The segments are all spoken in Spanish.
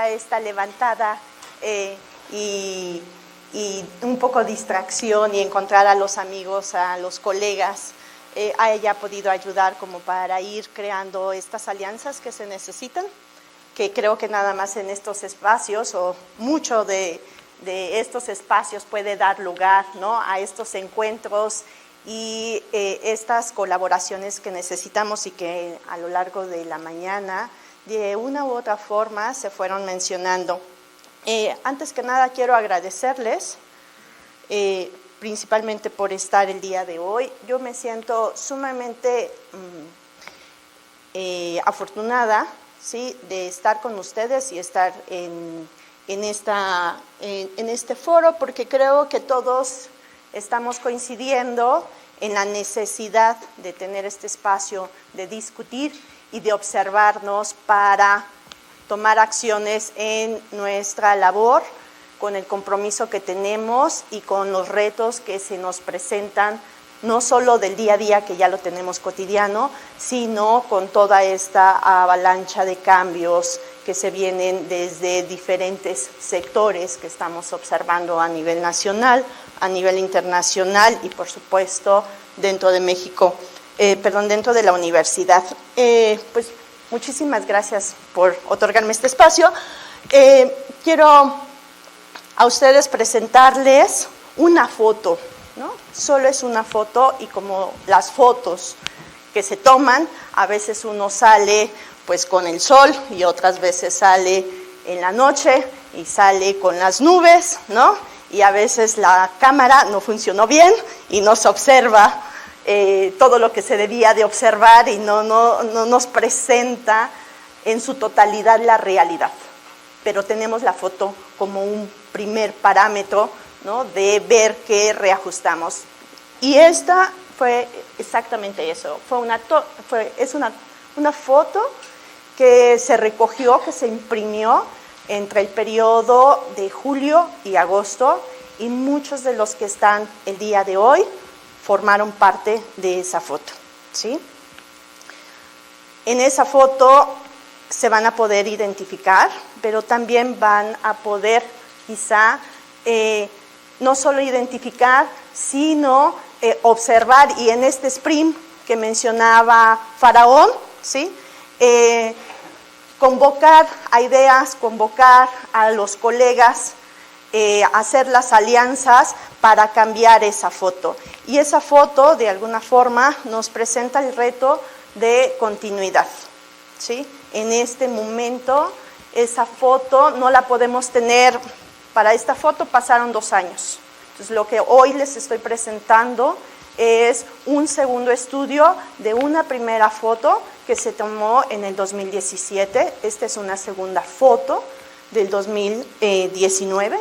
haya esta levantada y un poco de distracción y encontrar a los amigos, a los colegas, haya podido ayudar como para ir creando estas alianzas que se necesitan, que creo que nada más en estos espacios o mucho de estos espacios puede dar lugar, ¿no?, a estos encuentros y estas colaboraciones que necesitamos y que a lo largo de la mañana de una u otra forma se fueron mencionando. Antes que nada quiero agradecerles principalmente por estar el día de hoy. Yo me siento sumamente afortunada, ¿sí?, de estar con ustedes y estar en este foro, porque creo que todos estamos coincidiendo en la necesidad de tener este espacio de discutir y de observarnos para tomar acciones en nuestra labor, con el compromiso que tenemos y con los retos que se nos presentan, no solo del día a día, que ya lo tenemos cotidiano, sino con toda esta avalancha de cambios que se vienen desde diferentes sectores que estamos observando a nivel nacional, a nivel internacional y, por supuesto, dentro de México, dentro de la universidad. Pues muchísimas gracias por otorgarme este espacio. Quiero a ustedes presentarles una foto, ¿no? Solo es una foto y como las fotos que se toman, a veces uno sale pues con el sol y otras veces sale en la noche y sale con las nubes, ¿no? Y a veces la cámara no funcionó bien y no se observa todo lo que se debía de observar y no nos presenta en su totalidad la realidad. Pero tenemos la foto como un primer parámetro, ¿no?, de ver qué reajustamos. Y esta fue exactamente eso, es una foto que se recogió, que se imprimió entre el periodo de julio y agosto, y muchos de los que están el día de hoy formaron parte de esa foto, ¿sí? En esa foto se van a poder identificar, pero también van a poder quizá no solo identificar, sino observar, y en este sprint que mencionaba Faraón, ¿sí?, convocar a ideas, convocar a los colegas, hacer las alianzas para cambiar esa foto. Y esa foto, de alguna forma, nos presenta el reto de continuidad, ¿sí? En este momento, esa foto no la podemos tener. Para esta foto pasaron 2 años. Entonces, lo que hoy les estoy presentando es un segundo estudio de una primera foto que se tomó en el 2017. Esta es una segunda foto del 2019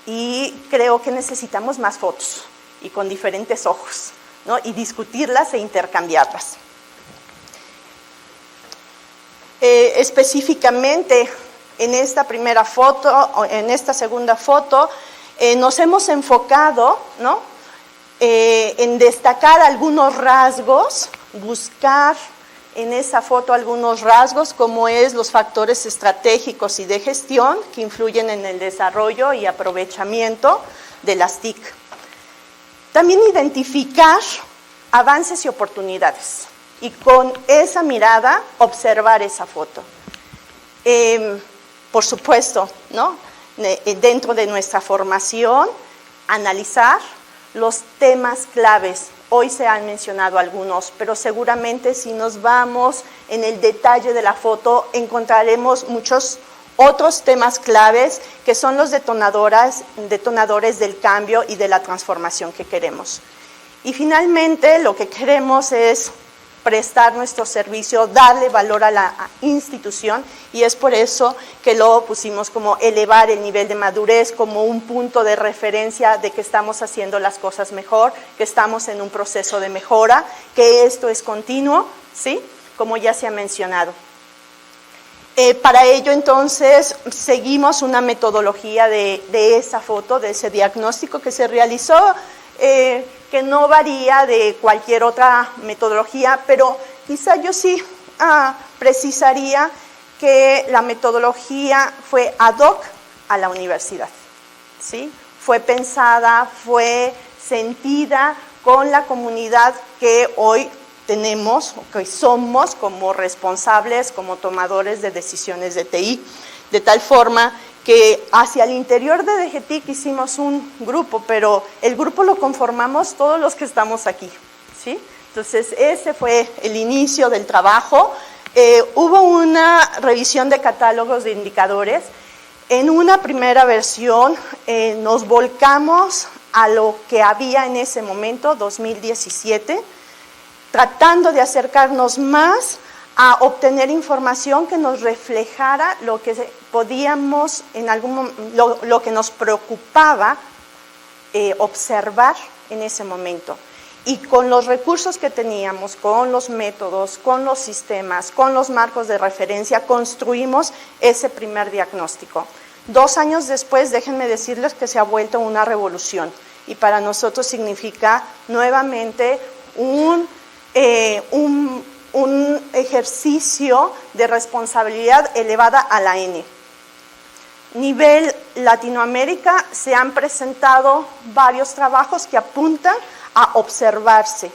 y creo que necesitamos más fotos y con diferentes ojos, ¿no?, y discutirlas e intercambiarlas. Específicamente en esta primera foto, o en esta segunda foto, nos hemos enfocado, ¿no?, en destacar algunos rasgos, buscar en esa foto algunos rasgos, como es los factores estratégicos y de gestión que influyen en el desarrollo y aprovechamiento de las TIC. También identificar avances y oportunidades, y con esa mirada observar esa foto. Por supuesto, ¿no?, dentro de nuestra formación, analizar los temas claves. Hoy se han mencionado algunos, pero seguramente si nos vamos en el detalle de la foto, encontraremos muchos otros temas claves que son los detonadores del cambio y de la transformación que queremos. Y finalmente, lo que queremos es prestar nuestro servicio, darle valor a la institución, y es por eso que lo pusimos como elevar el nivel de madurez, como un punto de referencia de que estamos haciendo las cosas mejor, que estamos en un proceso de mejora, que esto es continuo, ¿sí?, como ya se ha mencionado. Para ello, entonces, seguimos una metodología de esa foto, de ese diagnóstico que se realizó, que no varía de cualquier otra metodología, pero quizá yo sí precisaría que la metodología fue ad hoc a la universidad, ¿sí? Fue pensada, fue sentida con la comunidad que hoy tenemos, que somos como responsables, como tomadores de decisiones de TI, de tal forma que hacia el interior de DGTIC hicimos un grupo, pero el grupo lo conformamos todos los que estamos aquí, ¿sí? Entonces, ese fue el inicio del trabajo. Hubo una revisión de catálogos de indicadores. En una primera versión nos volcamos a lo que había en ese momento, 2017, tratando de acercarnos más a obtener información que nos reflejara lo que podíamos, lo que nos preocupaba observar en ese momento. Y con los recursos que teníamos, con los métodos, con los sistemas, con los marcos de referencia, construimos ese primer diagnóstico. 2 años después, déjenme decirles que se ha vuelto una revolución y para nosotros significa nuevamente un ejercicio de responsabilidad elevada a la N. Nivel Latinoamérica se han presentado varios trabajos que apuntan a observarse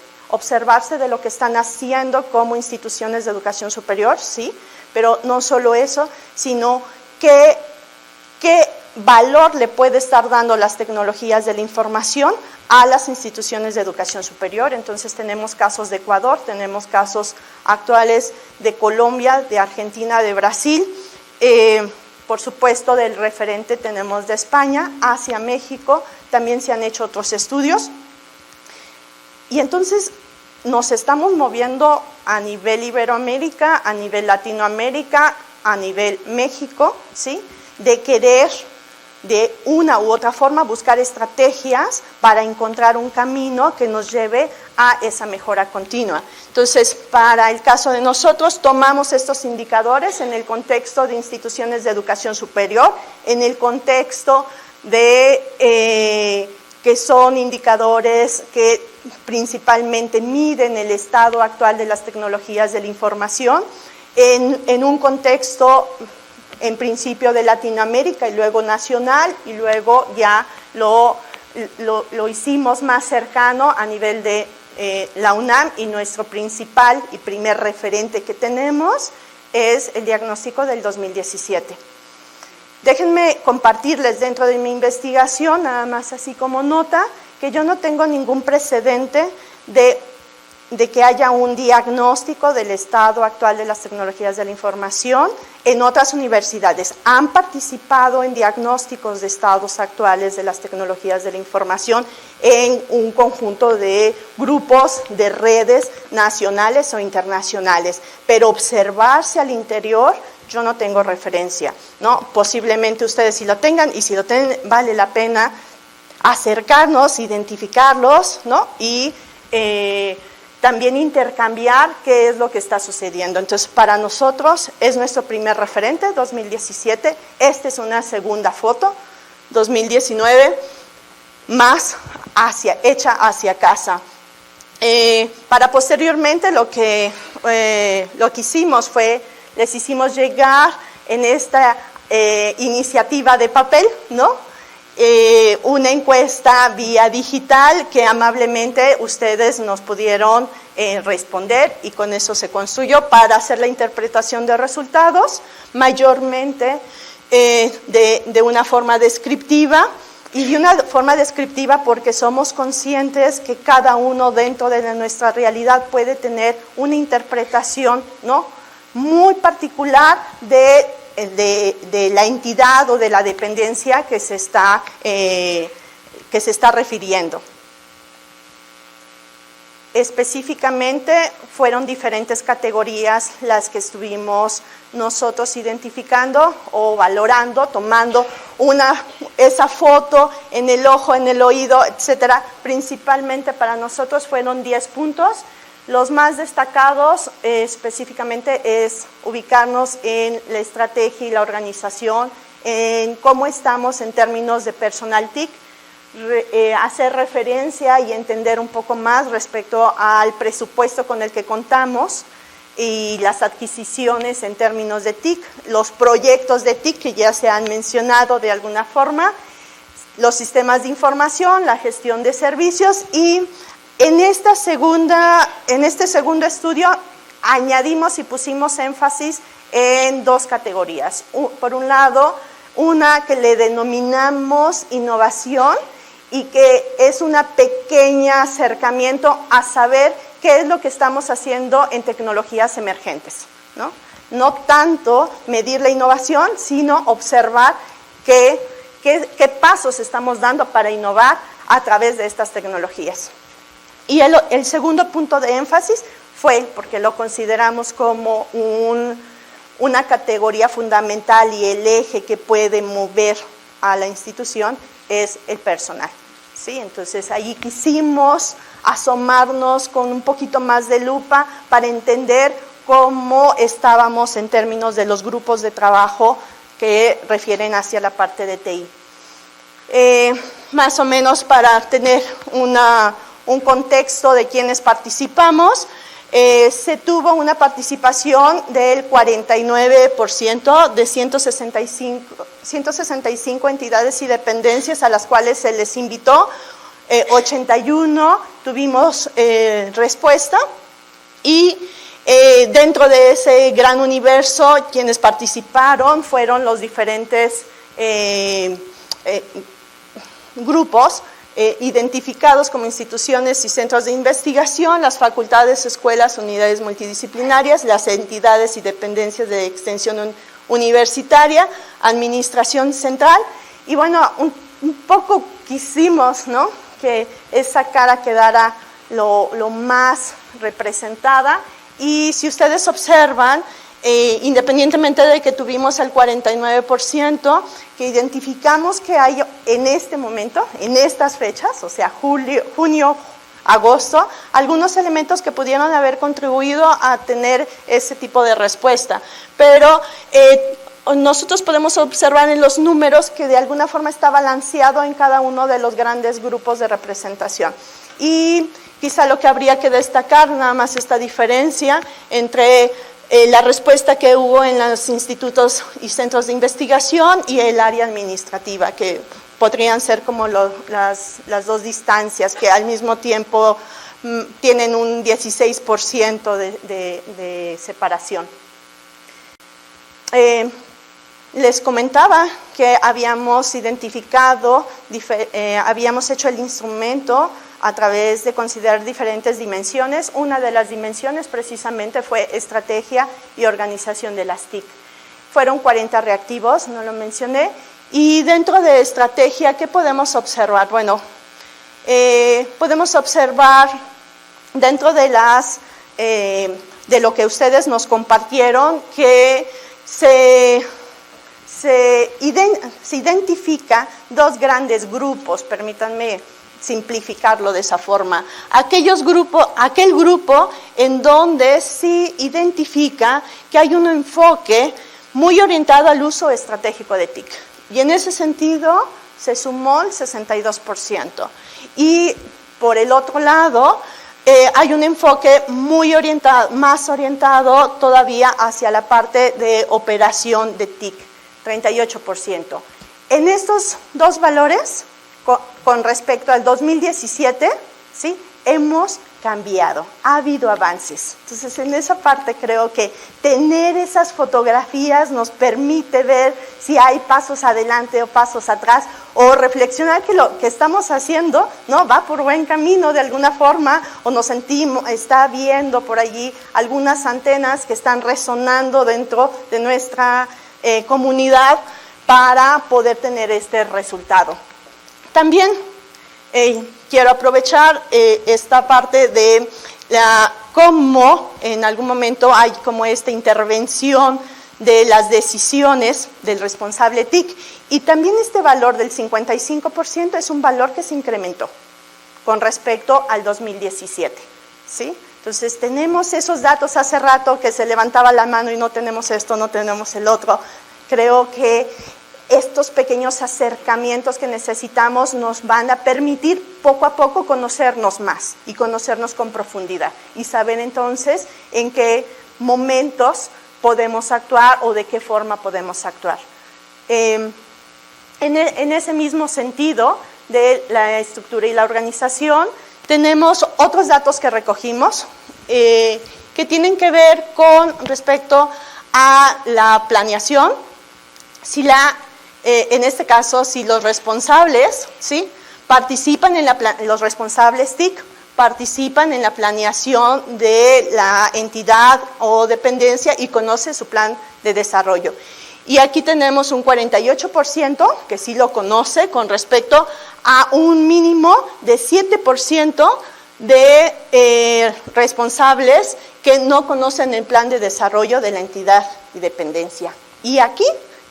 de lo que están haciendo como instituciones de educación superior, sí, pero no solo eso, sino qué valor le puede estar dando las tecnologías de la información a las instituciones de educación superior. Entonces tenemos casos de Ecuador, tenemos casos actuales de Colombia, de Argentina, de Brasil, por supuesto del referente tenemos de España, hacia México, también se han hecho otros estudios. Y entonces nos estamos moviendo a nivel Iberoamérica, a nivel Latinoamérica, a nivel México, ¿sí? De querer de una u otra forma buscar estrategias para encontrar un camino que nos lleve a esa mejora continua. Entonces, para el caso de nosotros, tomamos estos indicadores en el contexto de instituciones de educación superior, en el contexto de que son indicadores que principalmente miden el estado actual de las tecnologías de la información, en un contexto en principio de Latinoamérica y luego nacional, y luego ya lo hicimos más cercano a nivel de la UNAM, y nuestro principal y primer referente que tenemos es el diagnóstico del 2017. Déjenme compartirles dentro de mi investigación, nada más así como nota, que yo no tengo ningún precedente de que haya un diagnóstico del estado actual de las tecnologías de la información en otras universidades. Han participado en diagnósticos de estados actuales de las tecnologías de la información en un conjunto de grupos de redes nacionales o internacionales, pero observarse al interior, yo no tengo referencia, ¿no? Posiblemente ustedes sí lo tengan, y si lo tienen, vale la pena acercarnos, identificarlos, ¿no? Y también intercambiar qué es lo que está sucediendo. Entonces, para nosotros es nuestro primer referente, 2017. Esta es una segunda foto, 2019, más hecha hacia casa. Para posteriormente lo que hicimos fue, les hicimos llegar en esta iniciativa de papel, ¿no? Una encuesta vía digital que amablemente ustedes nos pudieron responder, y con eso se construyó para hacer la interpretación de resultados, mayormente de una forma descriptiva, y de una forma descriptiva porque somos conscientes que cada uno dentro de nuestra realidad puede tener una interpretación, ¿no?, muy particular de la entidad o de la dependencia que se está refiriendo. Específicamente fueron diferentes categorías las que estuvimos nosotros identificando o valorando, tomando esa foto en el ojo, en el oído, etcétera. Principalmente para nosotros fueron 10 puntos. Los más destacados específicamente es ubicarnos en la estrategia y la organización, en cómo estamos en términos de personal TIC, hacer referencia y entender un poco más respecto al presupuesto con el que contamos, y las adquisiciones en términos de TIC, los proyectos de TIC que ya se han mencionado de alguna forma, los sistemas de información, la gestión de servicios, y en este segundo estudio añadimos y pusimos énfasis en dos categorías. Por un lado, una que le denominamos innovación y que es un pequeño acercamiento a saber qué es lo que estamos haciendo en tecnologías emergentes, ¿no? No tanto medir la innovación, sino observar qué pasos estamos dando para innovar a través de estas tecnologías. Y el segundo punto de énfasis fue, porque lo consideramos como una categoría fundamental y el eje que puede mover a la institución, es el personal, ¿sí? Entonces, ahí quisimos asomarnos con un poquito más de lupa para entender cómo estábamos en términos de los grupos de trabajo que refieren hacia la parte de TI. Más o menos para tener un contexto de quienes participamos, se tuvo una participación del 49% de 165 entidades y dependencias a las cuales se les invitó, 81 tuvimos respuesta, y dentro de ese gran universo quienes participaron fueron los diferentes grupos identificados como instituciones y centros de investigación, las facultades, escuelas, unidades multidisciplinarias, las entidades y dependencias de extensión universitaria, administración central, y bueno, un poco quisimos, ¿no?, que esa cara quedara lo más representada, y si ustedes observan, independientemente de que tuvimos el 49%, que identificamos que hay en este momento, en estas fechas, o sea, junio, agosto, algunos elementos que pudieron haber contribuido a tener ese tipo de respuesta. Pero nosotros podemos observar en los números que de alguna forma está balanceado en cada uno de los grandes grupos de representación. Y quizá lo que habría que destacar, nada más esta diferencia entre la respuesta que hubo en los institutos y centros de investigación y el área administrativa, que podrían ser como las dos distancias que al mismo tiempo tienen un 16% de separación. Les comentaba que habíamos identificado, habíamos hecho el instrumento a través de considerar diferentes dimensiones. Una de las dimensiones precisamente fue estrategia y organización de las TIC. Fueron 40 reactivos, no lo mencioné, y dentro de estrategia, ¿qué podemos observar? Bueno, podemos observar dentro de lo que ustedes nos compartieron que se identifica dos grandes grupos, permítanme simplificarlo de esa forma. Aquel grupo en donde sí identifica que hay un enfoque muy orientado al uso estratégico de TIC. Y en ese sentido se sumó el 62%. Y por el otro lado, hay un enfoque muy orientado, más orientado todavía hacia la parte de operación de TIC, 38%. En estos dos valores, con respecto al 2017, ¿sí?, hemos cambiado, ha habido avances. Entonces, en esa parte creo que tener esas fotografías nos permite ver si hay pasos adelante o pasos atrás, o reflexionar que lo que estamos haciendo, ¿no?, va por buen camino de alguna forma, o nos sentimos, está viendo por allí algunas antenas que están resonando dentro de nuestra comunidad para poder tener este resultado. También quiero aprovechar esta parte de cómo en algún momento hay como esta intervención de las decisiones del responsable TIC, y también este valor del 55% es un valor que se incrementó con respecto al 2017, ¿sí? Entonces tenemos esos datos. Hace rato que se levantaba la mano y no tenemos esto, no tenemos el otro. Creo que estos pequeños acercamientos que necesitamos nos van a permitir poco a poco conocernos más y conocernos con profundidad y saber entonces en qué momentos podemos actuar o de qué forma podemos actuar. En ese mismo sentido de la estructura y la organización, tenemos otros datos que recogimos que tienen que ver con respecto a la planeación, en este caso, si los responsables, ¿sí?, participan los responsables TIC participan en la planeación de la entidad o dependencia y conoce su plan de desarrollo. Y aquí tenemos un 48% que sí lo conoce con respecto a un mínimo de 7% de responsables que no conocen el plan de desarrollo de la entidad y dependencia. Y aquí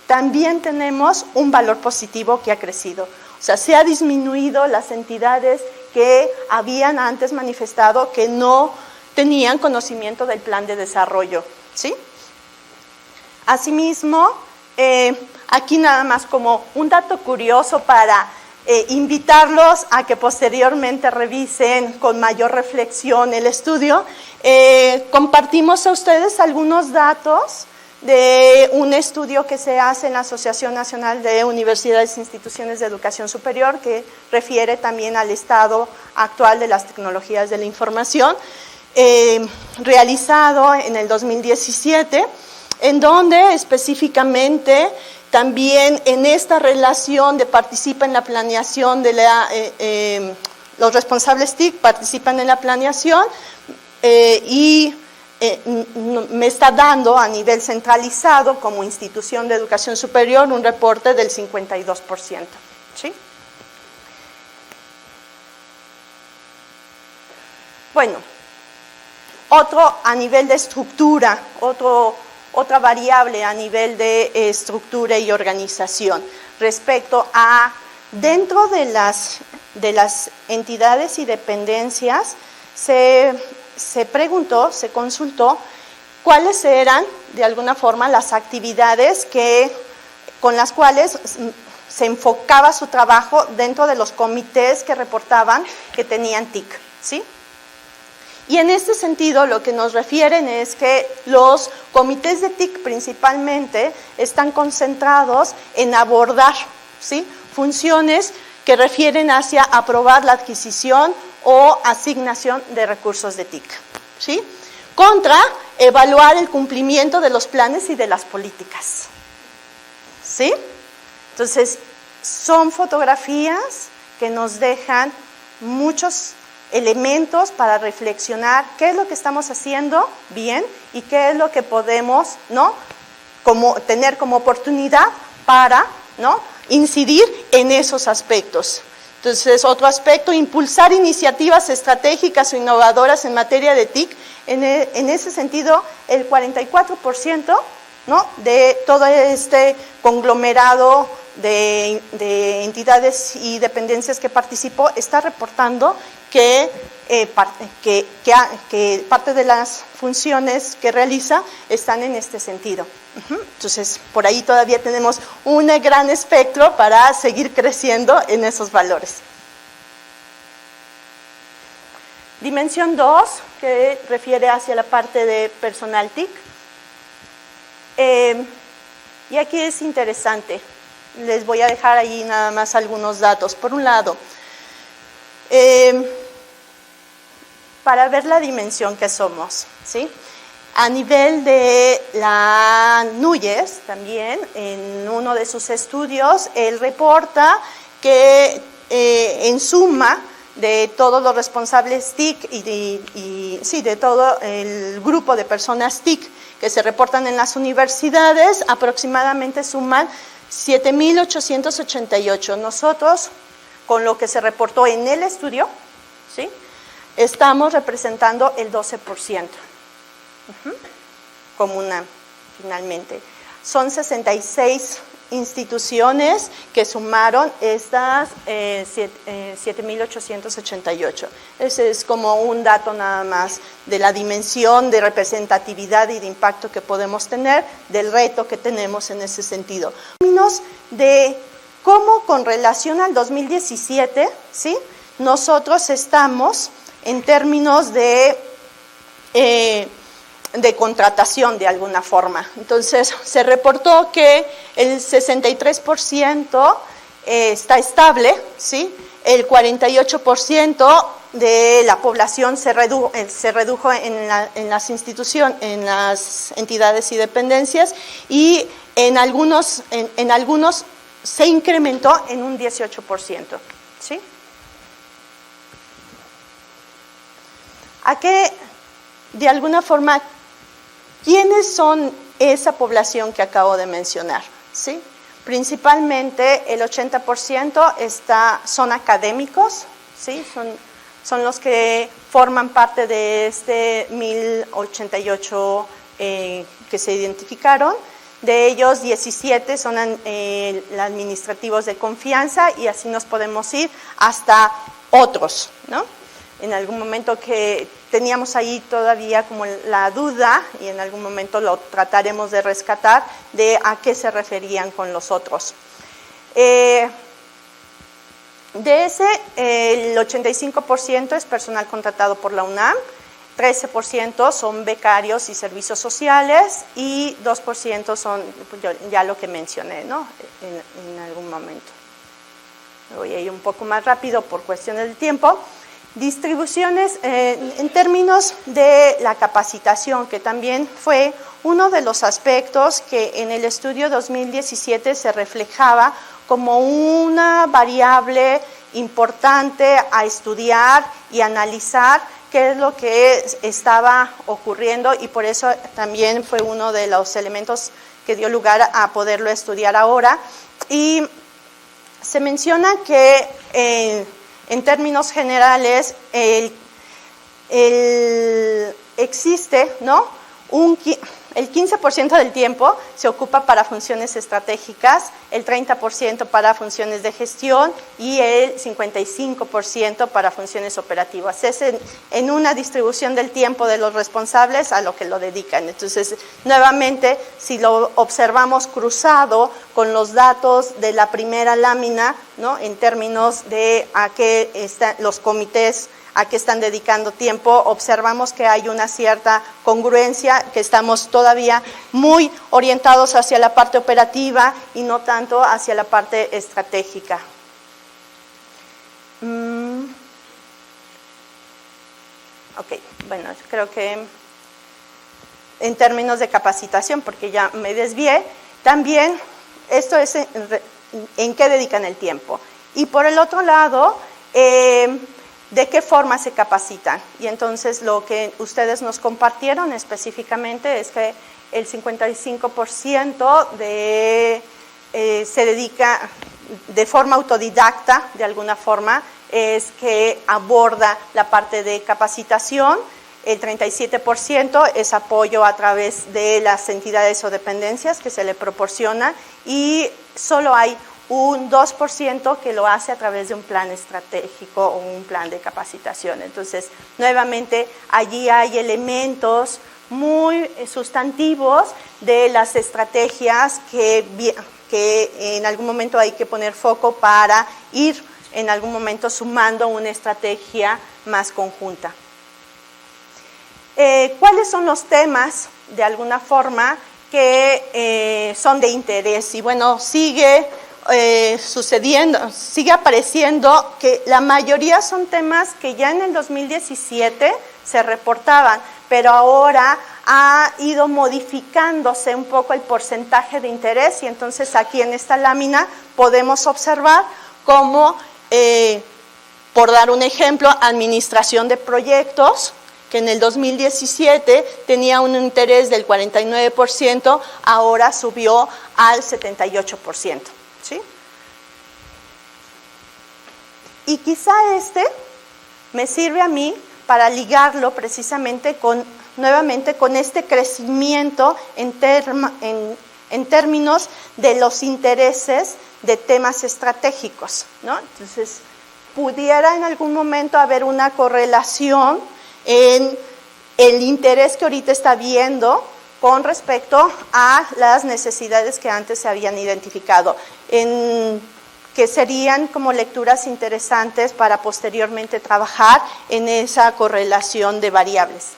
también tenemos un valor positivo que ha crecido. O sea, se ha disminuido las entidades que habían antes manifestado que no tenían conocimiento del plan de desarrollo, ¿sí? Asimismo, aquí nada más como un dato curioso para invitarlos a que posteriormente revisen con mayor reflexión el estudio, compartimos a ustedes algunos datos de un estudio que se hace en la Asociación Nacional de Universidades e Instituciones de Educación Superior, que refiere también al estado actual de las tecnologías de la información, realizado en el 2017, en donde específicamente también en esta relación de participa en la planeación de los responsables TIC participan en la planeación y me está dando a nivel centralizado como institución de educación superior un reporte del 52%. ¿Sí? Bueno, otro a nivel de estructura, otra variable a nivel de estructura y organización respecto a dentro de las entidades y dependencias se preguntó, se consultó cuáles eran de alguna forma las actividades con las cuales se enfocaba su trabajo dentro de los comités que reportaban que tenían TIC, ¿sí? Y en este sentido lo que nos refieren es que los comités de TIC principalmente están concentrados en abordar, ¿sí?, funciones que refieren hacia aprobar la adquisición o asignación de recursos de TIC, ¿sí?, contra evaluar el cumplimiento de los planes y de las políticas, ¿sí? Entonces, son fotografías que nos dejan muchos elementos para reflexionar qué es lo que estamos haciendo bien y qué es lo que podemos, ¿no?, tener como oportunidad para, ¿no?, incidir en esos aspectos. Entonces, otro aspecto, impulsar iniciativas estratégicas o innovadoras en materia de TIC. En ese sentido, el 44%, ¿no?, de todo este conglomerado de entidades y dependencias que participó está reportando que parte de las funciones que realiza están en este sentido. Entonces, por ahí todavía tenemos un gran espectro para seguir creciendo en esos valores. Dimensión 2, que refiere hacia la parte de personal TIC. Y aquí es interesante. Les voy a dejar ahí nada más algunos datos. Por un lado, para ver la dimensión que somos, ¿sí? A nivel de la NUYES, también, en uno de sus estudios, él reporta que en suma de todos los responsables TIC y de todo el grupo de personas TIC que se reportan en las universidades, aproximadamente suman 7,888. Nosotros, con lo que se reportó en el estudio, ¿sí?, estamos representando el 12%. Finalmente. Son 66 instituciones que sumaron estas 7.888. Ese es como un dato nada más de la dimensión de representatividad y de impacto que podemos tener, del reto que tenemos en ese sentido. En términos de cómo con relación al 2017, ¿sí?, nosotros estamos en términos de contratación de alguna forma. Entonces, se reportó que el 63% está estable, ¿sí? El 48% de la población se redujo en las instituciones, en las entidades y dependencias, y en algunos se incrementó en un 18%, ¿sí? ¿A qué, de alguna forma, quiénes son esa población que acabo de mencionar? ¿Sí? Principalmente el 80% son académicos, ¿sí? Son los que forman parte de este 1088 que se identificaron. De ellos, 17 son administrativos de confianza, y así nos podemos ir hasta otros, ¿no? En algún momento que teníamos ahí todavía como la duda, y en algún momento lo trataremos de rescatar, de a qué se referían con los otros. De ese, el 85% es personal contratado por la UNAM, 13% son becarios y servicios sociales, y 2% son ya lo que mencioné, ¿no?, en algún momento. Voy a ir un poco más rápido por cuestiones de tiempo. Distribuciones en términos de la capacitación, que también fue uno de los aspectos que en el estudio 2017 se reflejaba como una variable importante a estudiar y analizar qué es lo que estaba ocurriendo, y por eso también fue uno de los elementos que dio lugar a poderlo estudiar ahora. Y se menciona que en términos generales, existe, ¿no?, el 15% del tiempo se ocupa para funciones estratégicas, el 30% para funciones de gestión y el 55% para funciones operativas. Es en una distribución del tiempo de los responsables a lo que lo dedican. Entonces, nuevamente, si lo observamos cruzado con los datos de la primera lámina, ¿no?, en términos de a qué están los comités, a qué están dedicando tiempo, observamos que hay una cierta congruencia, que estamos todavía muy orientados hacia la parte operativa y no tanto hacia la parte estratégica. Ok, bueno, creo que en términos de capacitación, porque ya me desvié, también esto es en qué dedican el tiempo. Y por el otro lado, ¿de qué forma se capacitan? Y entonces lo que ustedes nos compartieron específicamente es que el 55% se dedica de forma autodidacta, de alguna forma, es que aborda la parte de capacitación. El 37% es apoyo a través de las entidades o dependencias que se le proporciona, y solo hay un 2% que lo hace a través de un plan estratégico o un plan de capacitación. Entonces, nuevamente, allí hay elementos muy sustantivos de las estrategias que en algún momento hay que poner foco para ir en algún momento sumando una estrategia más conjunta. ¿Cuáles son los temas, de alguna forma, que son de interés? Y bueno, sigue apareciendo que la mayoría son temas que ya en el 2017 se reportaban, pero ahora ha ido modificándose un poco el porcentaje de interés, y entonces aquí en esta lámina podemos observar cómo, por dar un ejemplo, administración de proyectos, que en el 2017 tenía un interés del 49%, ahora subió al 78%. ¿Sí? Y quizá me sirve a mí para ligarlo precisamente nuevamente con este crecimiento en en términos de los intereses de temas estratégicos, ¿no? Entonces, pudiera en algún momento haber una correlación en el interés que ahorita está habiendo con respecto a las necesidades que antes se habían identificado, que serían como lecturas interesantes para posteriormente trabajar en esa correlación de variables.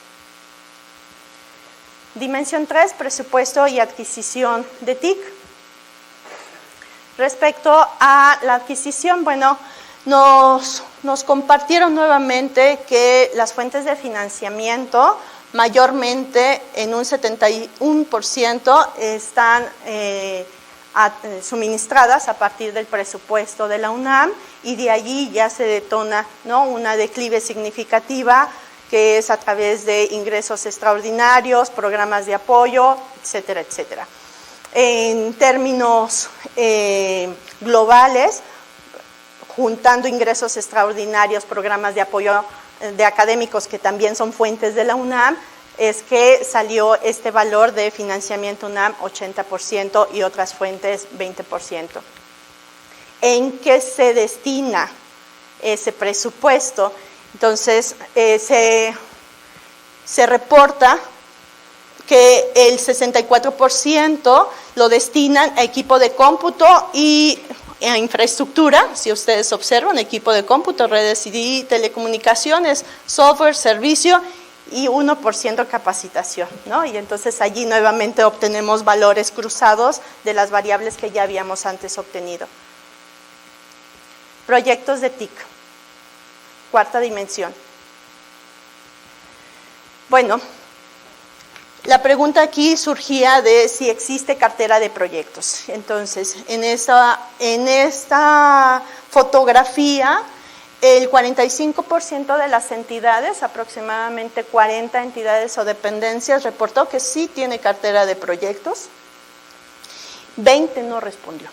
Dimensión 3, presupuesto y adquisición de TIC. Respecto a la adquisición, bueno, nos compartieron nuevamente que las fuentes de financiamiento, mayormente en un 71%, están suministradas a partir del presupuesto de la UNAM, y de allí ya se detona, ¿no?, una declive significativa que es a través de ingresos extraordinarios, programas de apoyo, etcétera, etcétera. En términos globales, juntando ingresos extraordinarios, programas de apoyo de académicos que también son fuentes de la UNAM, es que salió este valor de financiamiento UNAM 80% y otras fuentes 20%. ¿En qué se destina ese presupuesto? Entonces, se reporta que el 64% lo destinan a equipo de cómputo y a infraestructura, si ustedes observan, equipo de cómputo, redes y telecomunicaciones, software, servicio, y 1% capacitación, ¿no? Y entonces allí nuevamente obtenemos valores cruzados de las variables que ya habíamos antes obtenido. Proyectos de TIC, cuarta dimensión. Bueno, la pregunta aquí surgía de si existe cartera de proyectos. Entonces, en esta fotografía, el 45% de las entidades, aproximadamente 40 entidades o dependencias, reportó que sí tiene cartera de proyectos. 20 no respondió.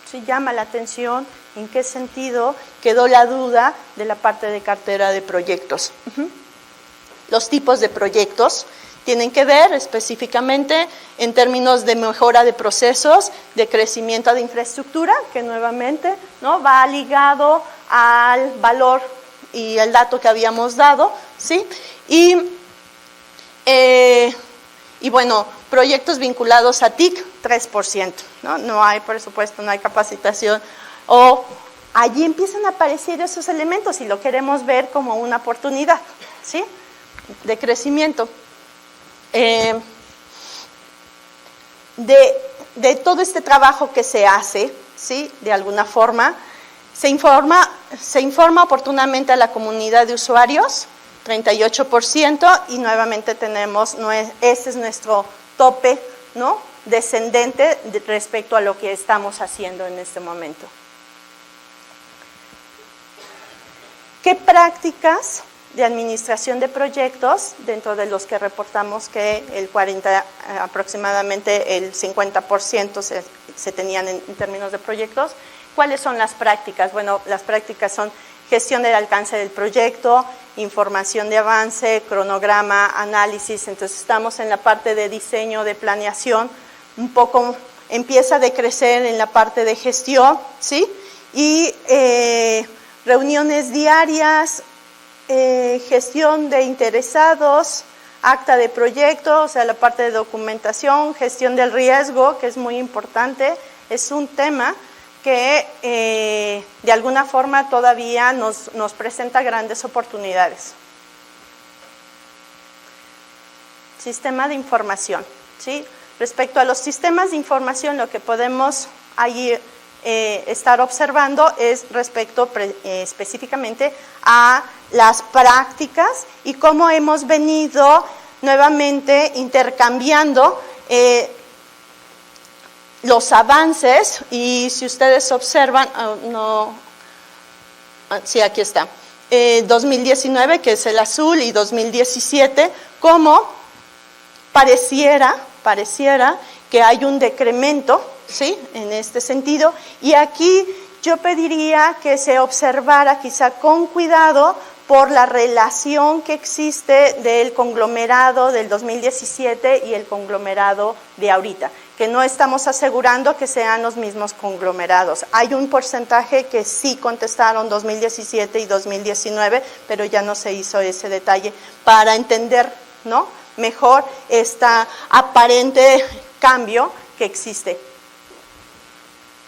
Sí llama la atención en qué sentido quedó la duda de la parte de cartera de proyectos. Los tipos de proyectos tienen que ver específicamente en términos de mejora de procesos, de crecimiento de infraestructura, que nuevamente, ¿no?, va ligado al valor y el dato que habíamos dado, ¿sí? Y bueno, proyectos vinculados a TIC, 3%, ¿no? No hay presupuesto, no hay capacitación, o allí empiezan a aparecer esos elementos y lo queremos ver como una oportunidad, ¿sí?, de crecimiento. De todo este trabajo que se hace, ¿sí?, de alguna forma, se informa oportunamente a la comunidad de usuarios, 38%, y nuevamente tenemos, este es nuestro tope, ¿no?, descendente respecto a lo que estamos haciendo en este momento. ¿Qué prácticas de administración de proyectos, dentro de los que reportamos que aproximadamente el 50% se tenían en términos de proyectos? ¿Cuáles son las prácticas? Bueno, las prácticas son gestión del alcance del proyecto, información de avance, cronograma, análisis. Entonces estamos en la parte de diseño, de planeación, un poco empieza a decrecer en la parte de gestión, ¿sí? Y reuniones diarias, gestión de interesados, acta de proyecto, o sea, la parte de documentación, gestión del riesgo, que es muy importante, es un tema que de alguna forma todavía nos presenta grandes oportunidades. Sistema de información, ¿sí? Respecto a los sistemas de información, lo que podemos allí estar observando es respecto específicamente a las prácticas y cómo hemos venido nuevamente intercambiando los avances. Y si ustedes observan, sí, aquí está, 2019, que es el azul, y 2017, cómo pareciera que hay un decremento, ¿sí?, en este sentido. Y aquí yo pediría que se observara quizá con cuidado por la relación que existe del conglomerado del 2017 y el conglomerado de ahorita, que no estamos asegurando que sean los mismos conglomerados. Hay un porcentaje que sí contestaron 2017 y 2019, pero ya no se hizo ese detalle para entender, ¿no?, mejor este aparente cambio que existe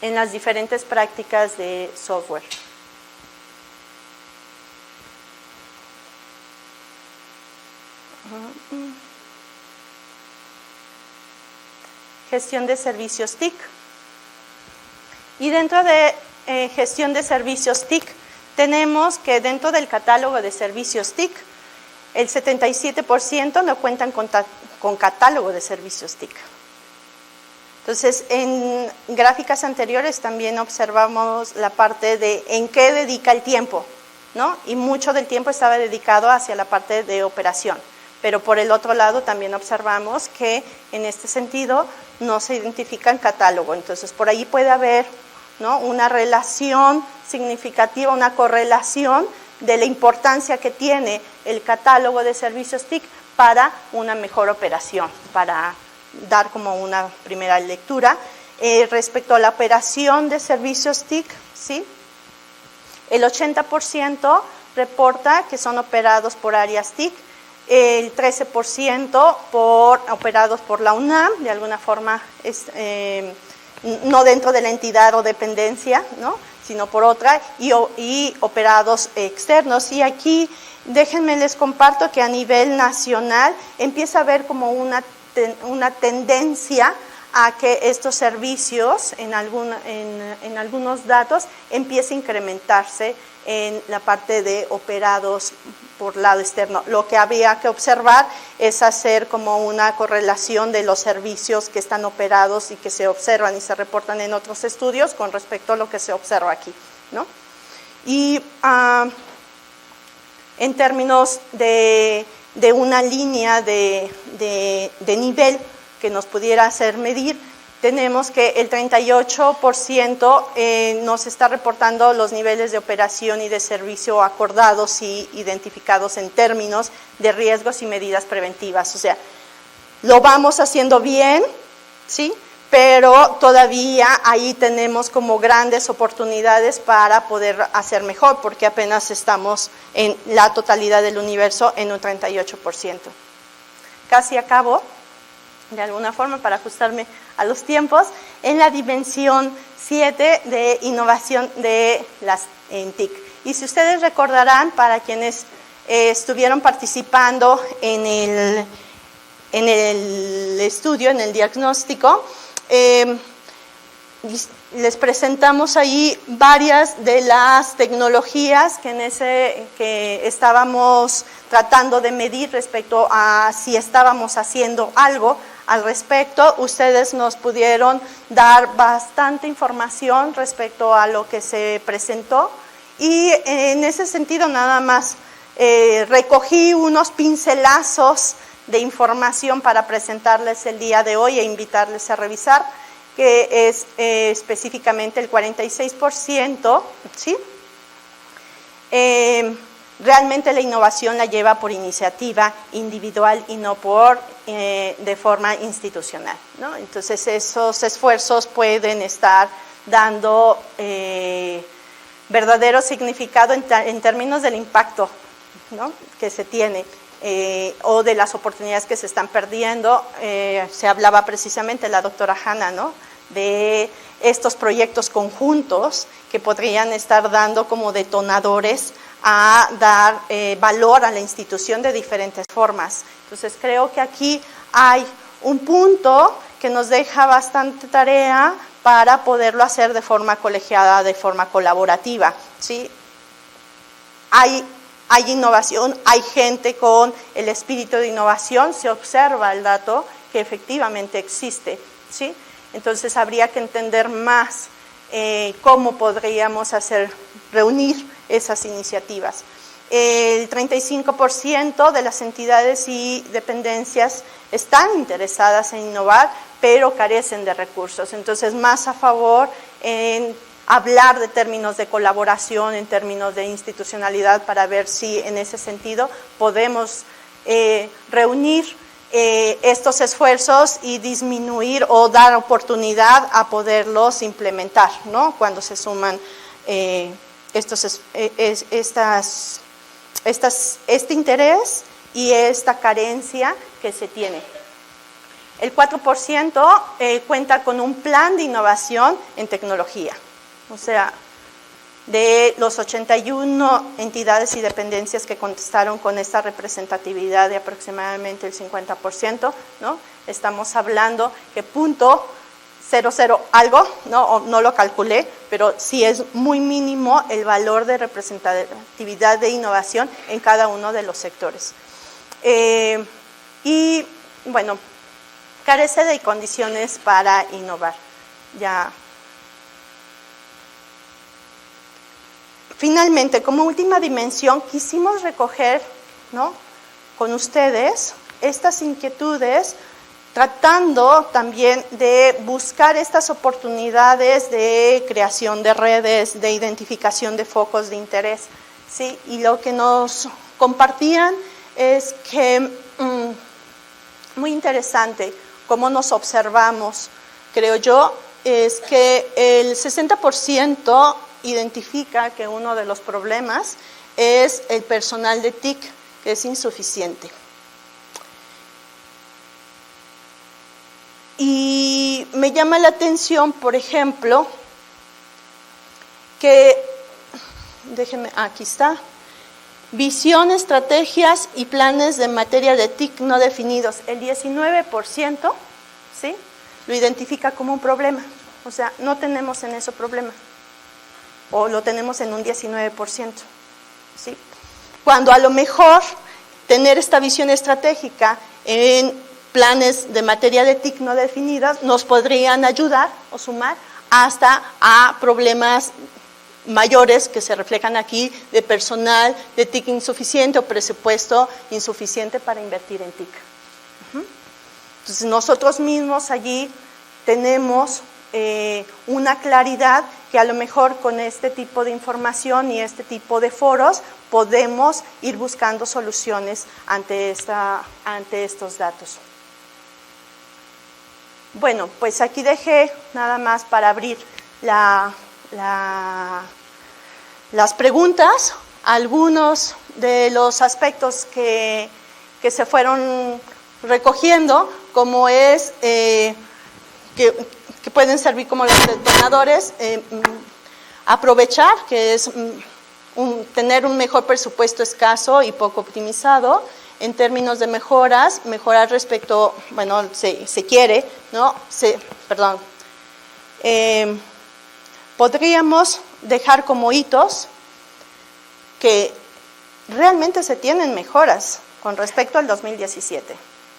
en las diferentes prácticas de software. Gestión de servicios TIC. Y dentro de gestión de servicios TIC, tenemos que dentro del catálogo de servicios TIC, el 77% no cuentan con catálogo de servicios TIC. Entonces, en gráficas anteriores también observamos la parte de en qué dedica el tiempo, ¿no? Y mucho del tiempo estaba dedicado hacia la parte de operación. Pero por el otro lado también observamos que en este sentido no se identifica en catálogo. Entonces, por ahí puede haber, ¿no?, una relación significativa, una correlación de la importancia que tiene el catálogo de servicios TIC para una mejor operación, para dar como una primera lectura. Respecto a la operación de servicios TIC, ¿sí?, el 80% reporta que son operados por áreas TIC, el 13% operados por la UNAM, de alguna forma no dentro de la entidad o dependencia, ¿no?, sino por otra, y operados externos. Y aquí déjenme les comparto que a nivel nacional empieza a haber como una tendencia a que estos servicios en algunos datos empiece a incrementarse en la parte de operados por lado externo. Lo que había que observar es hacer como una correlación de los servicios que están operados y que se observan y se reportan en otros estudios con respecto a lo que se observa aquí, ¿no? Y en términos de una línea de nivel que nos pudiera hacer medir, tenemos que el 38% nos está reportando los niveles de operación y de servicio acordados y identificados en términos de riesgos y medidas preventivas. O sea, lo vamos haciendo bien, ¿sí?, pero todavía ahí tenemos como grandes oportunidades para poder hacer mejor, porque apenas estamos en la totalidad del universo en un 38%. Casi acabo, de alguna forma, para ajustarme a los tiempos, en la dimensión 7 de innovación de las TIC. Y si ustedes recordarán, para quienes estuvieron participando en el estudio, en el diagnóstico, les presentamos ahí varias de las tecnologías que estábamos tratando de medir respecto a si estábamos haciendo algo al respecto. Ustedes nos pudieron dar bastante información respecto a lo que se presentó y en ese sentido nada más recogí unos pincelazos de información para presentarles el día de hoy e invitarles a revisar, que es específicamente el 46%, ¿sí? Realmente la innovación la lleva por iniciativa individual y no de forma institucional, ¿no? Entonces esos esfuerzos pueden estar dando verdadero significado en términos del impacto, ¿no?, que se tiene. O de las oportunidades que se están perdiendo. Se hablaba precisamente la doctora Hanna, ¿no?, de estos proyectos conjuntos que podrían estar dando como detonadores a dar valor a la institución de diferentes formas. Entonces creo que aquí hay un punto que nos deja bastante tarea para poderlo hacer de forma colegiada, de forma colaborativa, ¿sí? Hay innovación, hay gente con el espíritu de innovación, se observa el dato que efectivamente existe, ¿sí? Entonces habría que entender más cómo podríamos reunir esas iniciativas. El 35% de las entidades y dependencias están interesadas en innovar, pero carecen de recursos. Entonces, más a favor en hablar de términos de colaboración, en términos de institucionalidad, para ver si en ese sentido podemos reunir estos esfuerzos y disminuir o dar oportunidad a poderlos implementar, ¿no? Cuando se suman este interés y esta carencia que se tiene. El 4% cuenta con un plan de innovación en tecnología. O sea, de los 81 entidades y dependencias que contestaron con esta representatividad de aproximadamente el 50%, ¿no? Estamos hablando que .00 algo, no lo calculé, pero sí es muy mínimo el valor de representatividad de innovación en cada uno de los sectores. Y bueno, carece de condiciones para innovar. Ya. Finalmente, como última dimensión, quisimos recoger, ¿no?, con ustedes estas inquietudes, tratando también de buscar estas oportunidades de creación de redes, de identificación de focos de interés, ¿sí? Y lo que nos compartían es que, muy interesante, cómo nos observamos, creo yo, es que el 60% identifica que uno de los problemas es el personal de TIC, que es insuficiente. Y me llama la atención, por ejemplo, que, déjenme, aquí está, visión, estrategias y planes de materia de TIC no definidos. El 19%, ¿sí?, lo identifica como un problema. O sea, no tenemos en eso problema. O lo tenemos en un 19%, ¿sí? Cuando a lo mejor tener esta visión estratégica en planes de materia de TIC no definidas nos podrían ayudar o sumar hasta a problemas mayores que se reflejan aquí de personal de TIC insuficiente o presupuesto insuficiente para invertir en TIC. Entonces nosotros mismos allí tenemos una claridad que a lo mejor con este tipo de información y este tipo de foros podemos ir buscando soluciones ante estos datos. Bueno, pues aquí dejé nada más para abrir las preguntas, algunos de los aspectos que se fueron recogiendo, como es que pueden servir como los detonadores, aprovechar, que es tener un mejor presupuesto escaso y poco optimizado, en términos de mejoras, mejorar respecto, bueno, se quiere, ¿no? Podríamos dejar como hitos que realmente se tienen mejoras con respecto al 2017.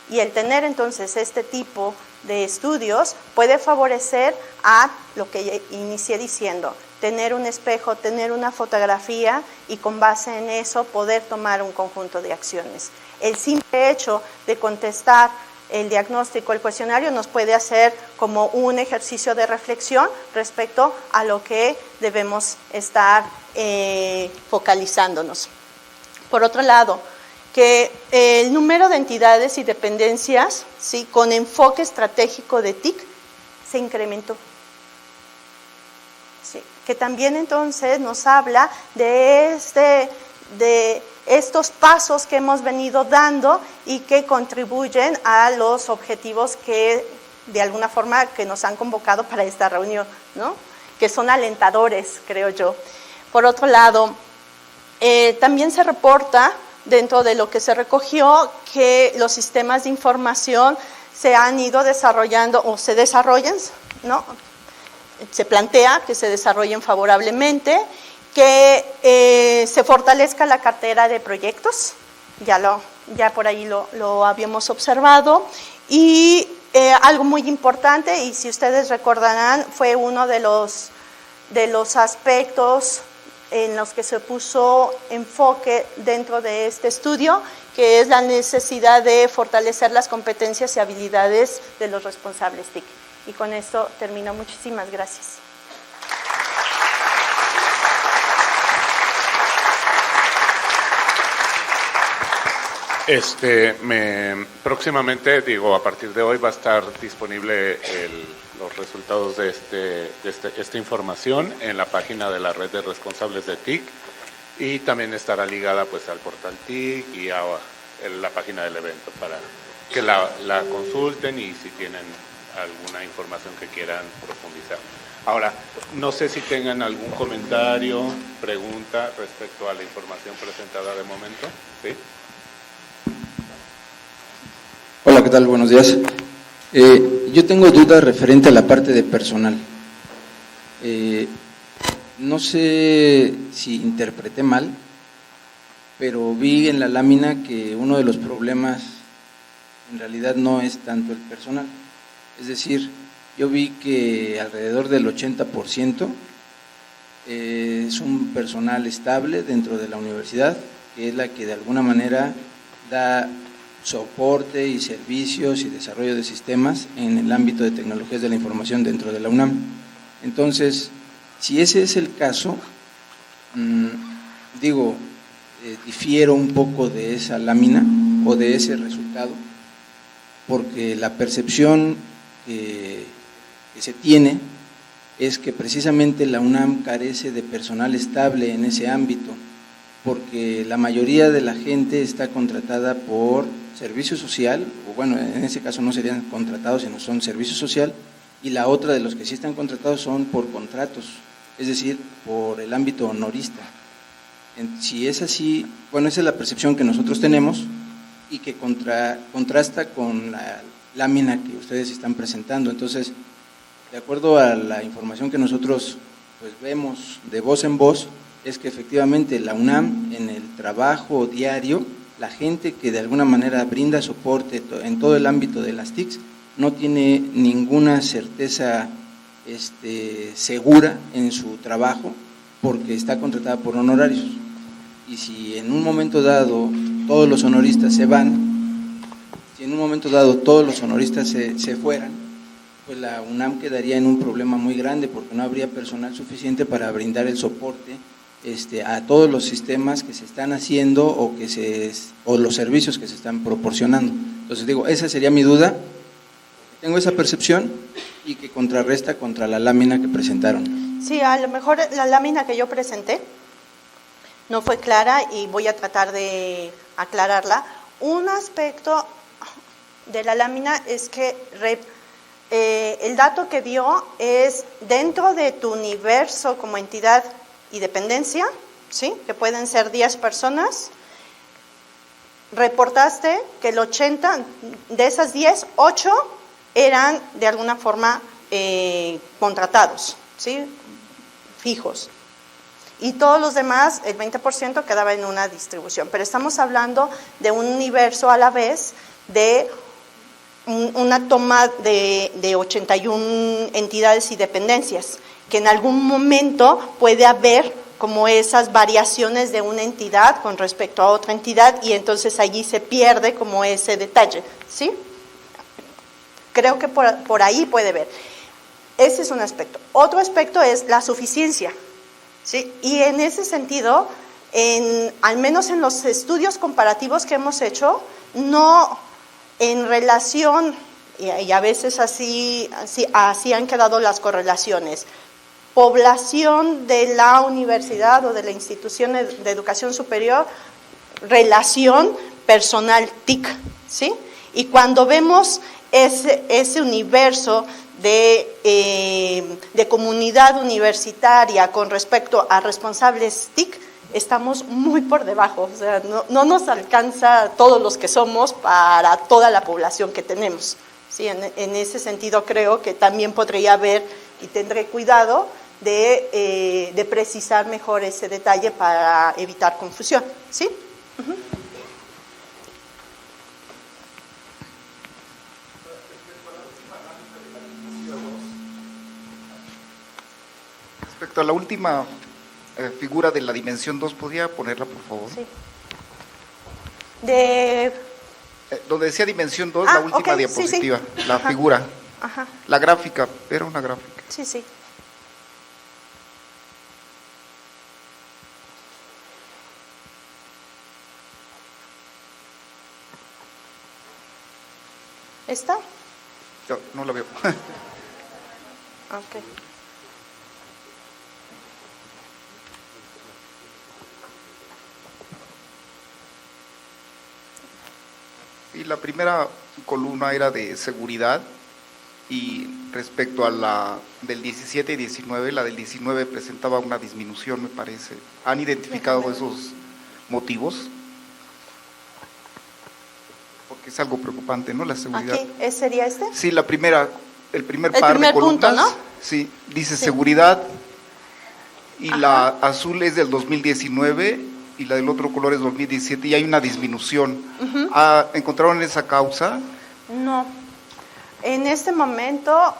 Y el tener entonces este tipo de estudios puede favorecer a lo que ya inicié diciendo, tener un espejo, tener una fotografía y con base en eso poder tomar un conjunto de acciones. El simple hecho de contestar el diagnóstico, el cuestionario, nos puede hacer como un ejercicio de reflexión respecto a lo que debemos estar focalizándonos. Por otro lado, que el número de entidades y dependencias, ¿sí?, con enfoque estratégico de TIC se incrementó. Sí, que también entonces nos habla de estos pasos que hemos venido dando y que contribuyen a los objetivos que de alguna forma que nos han convocado para esta reunión, ¿no?, que son alentadores, creo yo. Por otro lado, también se reporta dentro de lo que se recogió que los sistemas de información se han ido desarrollando o se desarrollan, ¿no?, se plantea que se desarrollen favorablemente, que se fortalezca la cartera de proyectos, ya por ahí lo habíamos observado, y algo muy importante, y si ustedes recordarán, fue uno de los aspectos en los que se puso enfoque dentro de este estudio, que es la necesidad de fortalecer las competencias y habilidades de los responsables TIC. Y con esto termino. Muchísimas gracias. Próximamente, digo, a partir de hoy va a estar disponible los resultados de esta información en la página de la red de responsables de TIC, y también estará ligada pues al portal TIC y a la página del evento para que la consulten y si tienen alguna información que quieran profundizar. Ahora, no sé si tengan algún comentario, pregunta respecto a la información presentada de momento. ¿Sí? Hola, ¿qué tal? Buenos días. Yo tengo dudas referente a la parte de personal. No sé si interpreté mal, pero vi en la lámina que uno de los problemas en realidad no es tanto el personal. Es decir, yo vi que alrededor del 80% es un personal estable dentro de la universidad, que es la que de alguna manera da soporte y servicios y desarrollo de sistemas en el ámbito de tecnologías de la información dentro de la UNAM. Entonces, si ese es el caso, difiero un poco de esa lámina o de ese resultado, porque la percepción que se tiene es que precisamente la UNAM carece de personal estable en ese ámbito, porque la mayoría de la gente está contratada por servicio social, o bueno, en ese caso no serían contratados, sino son servicio social, y la otra de los que sí están contratados son por contratos, es decir, por el ámbito honorista. Si es así, bueno, esa es la percepción que nosotros tenemos y que contrasta con la lámina que ustedes están presentando. Entonces, de acuerdo a la información que nosotros pues vemos de voz en voz, es que efectivamente la UNAM en el trabajo diario, la gente que de alguna manera brinda soporte en todo el ámbito de las TICs, no tiene ninguna certeza segura en su trabajo porque está contratada por honorarios. Y si en un momento dado todos los honoristas se van, si en un momento dado todos los honoristas se fueran, pues la UNAM quedaría en un problema muy grande porque no habría personal suficiente para brindar el soporte a todos los sistemas que se están haciendo o los servicios que se están proporcionando. Entonces digo, esa sería mi duda, tengo esa percepción y que contrarresta contra la lámina que presentaron. Sí, a lo mejor la lámina que yo presenté no fue clara y voy a tratar de aclararla. Un aspecto de la lámina es que el dato que dio es dentro de tu universo como entidad y dependencia, ¿sí? Que pueden ser 10 personas, reportaste que el 80 de esas 10, 8 eran de alguna forma contratados, ¿sí? Fijos. Y todos los demás, el 20% quedaba en una distribución. Pero estamos hablando de un universo a la vez de una toma de 81 entidades y dependencias, que en algún momento puede haber como esas variaciones de una entidad con respecto a otra entidad y entonces allí se pierde como ese detalle, ¿sí? Creo que por ahí puede ver. Ese es un aspecto. Otro aspecto es la suficiencia, ¿sí? Y en ese sentido, al menos en los estudios comparativos que hemos hecho, no en relación, y a veces así han quedado las correlaciones, población de la universidad o de la institución de educación superior, relación personal TIC, ¿sí? Y cuando vemos ese universo de comunidad universitaria con respecto a responsables TIC, estamos muy por debajo, o sea, no nos alcanza todos los que somos para toda la población que tenemos. Sí, en ese sentido creo que también podría haber, y tendré cuidado, de precisar mejor ese detalle para evitar confusión, ¿sí? Uh-huh. Respecto a la última figura de la dimensión 2, ¿podría ponerla, por favor? Sí. Donde decía dimensión 2, la última okay, diapositiva, sí. La figura, Ajá. La gráfica, era una gráfica. Sí, sí. ¿Está? No la veo. Ok. Y la primera columna era de seguridad, y respecto a la del 17 y 19, la del 19 presentaba una disminución, me parece. ¿Han identificado esos motivos? Porque es algo preocupante, ¿no? La seguridad. ¿Aquí sería este? Sí, el primer El par primer de columnas. punto, ¿no? Sí, dice Sí. seguridad, y la azul es del 2019 y la del otro color es 2017, y hay una disminución. ¿Encontraron esa causa? No. En este momento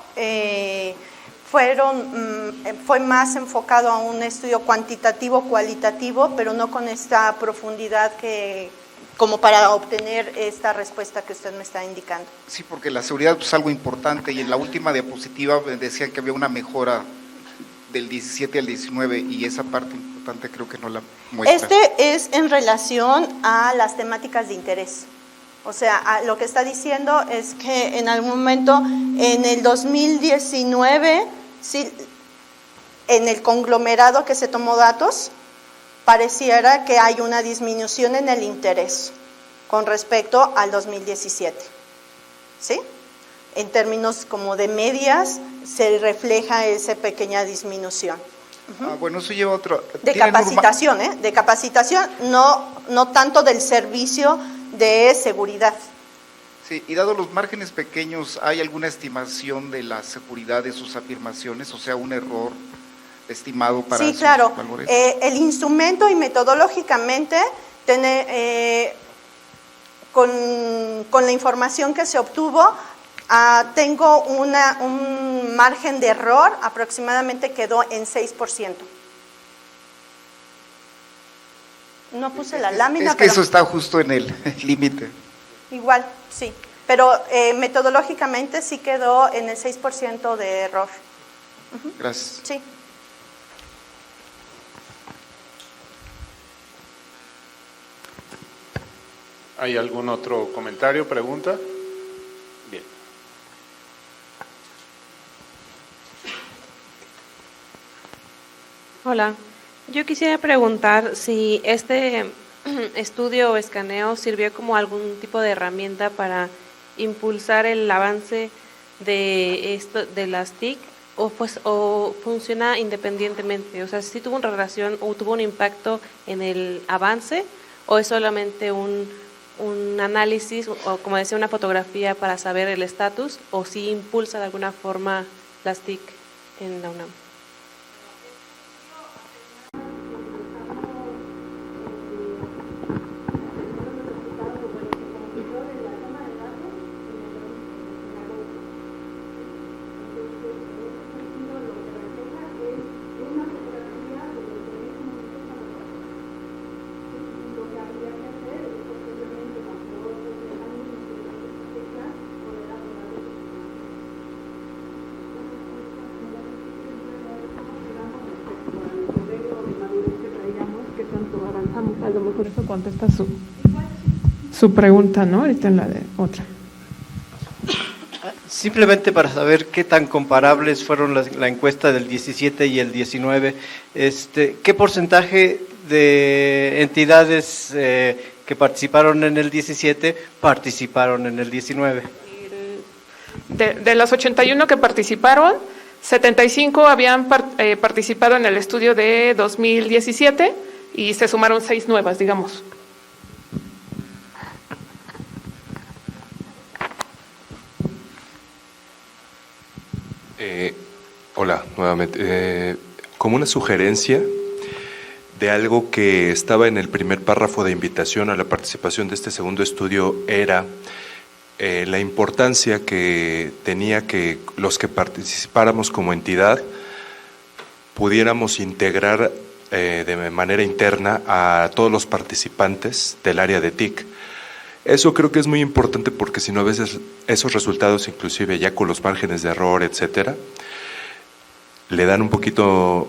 fue más enfocado a un estudio cuantitativo, cualitativo, pero no con esta profundidad como para obtener esta respuesta que usted me está indicando. Sí, porque la seguridad es algo importante, y en la última diapositiva decían que había una mejora del 17 al 19, y esa parte importante creo que no la muestra. Este es en relación a las temáticas de interés. O sea, lo que está diciendo es que en algún momento, en el 2019, sí, en el conglomerado que se tomó datos, pareciera que hay una disminución en el interés con respecto al 2017. ¿Sí? En términos como de medias, se refleja esa pequeña disminución. Bueno, eso lleva a otro. De capacitación, de capacitación, no tanto del servicio de seguridad. Sí, y dado los márgenes pequeños, ¿hay alguna estimación de la seguridad de sus afirmaciones? O sea, un error estimado para Sí, sus claro. valores. El instrumento y metodológicamente, con la información que se obtuvo, tengo un margen de error, aproximadamente quedó en 6%. No puse la lámina, es que eso está justo en el límite. Igual, sí. Pero metodológicamente sí quedó en el 6% de error. Gracias. Sí. ¿Hay algún otro comentario, pregunta? Bien. Hola, yo quisiera preguntar si este estudio o escaneo sirvió como algún tipo de herramienta para impulsar el avance de las TIC, o funciona independientemente, o sea, si tuvo una relación o tuvo un impacto en el avance, o es solamente un análisis o, como decía, una fotografía para saber el estatus, o si impulsa de alguna forma las TIC en la UNAM. A lo mejor eso contesta su pregunta, ¿no? Ahorita en la de otra. Simplemente para saber qué tan comparables fueron la encuesta del 17 y el 19, ¿qué porcentaje de entidades que participaron en el 17 participaron en el 19? De las 81 que participaron, 75 habían participado en el estudio de 2017 y se sumaron 6 nuevas, digamos. Hola, nuevamente. Como una sugerencia de algo que estaba en el primer párrafo de invitación a la participación de este segundo estudio, era la importancia que tenía que los que participáramos como entidad pudiéramos integrar de manera interna a todos los participantes del área de TIC. Eso creo que es muy importante, porque si no, a veces esos resultados, inclusive ya con los márgenes de error, etcétera, le dan un poquito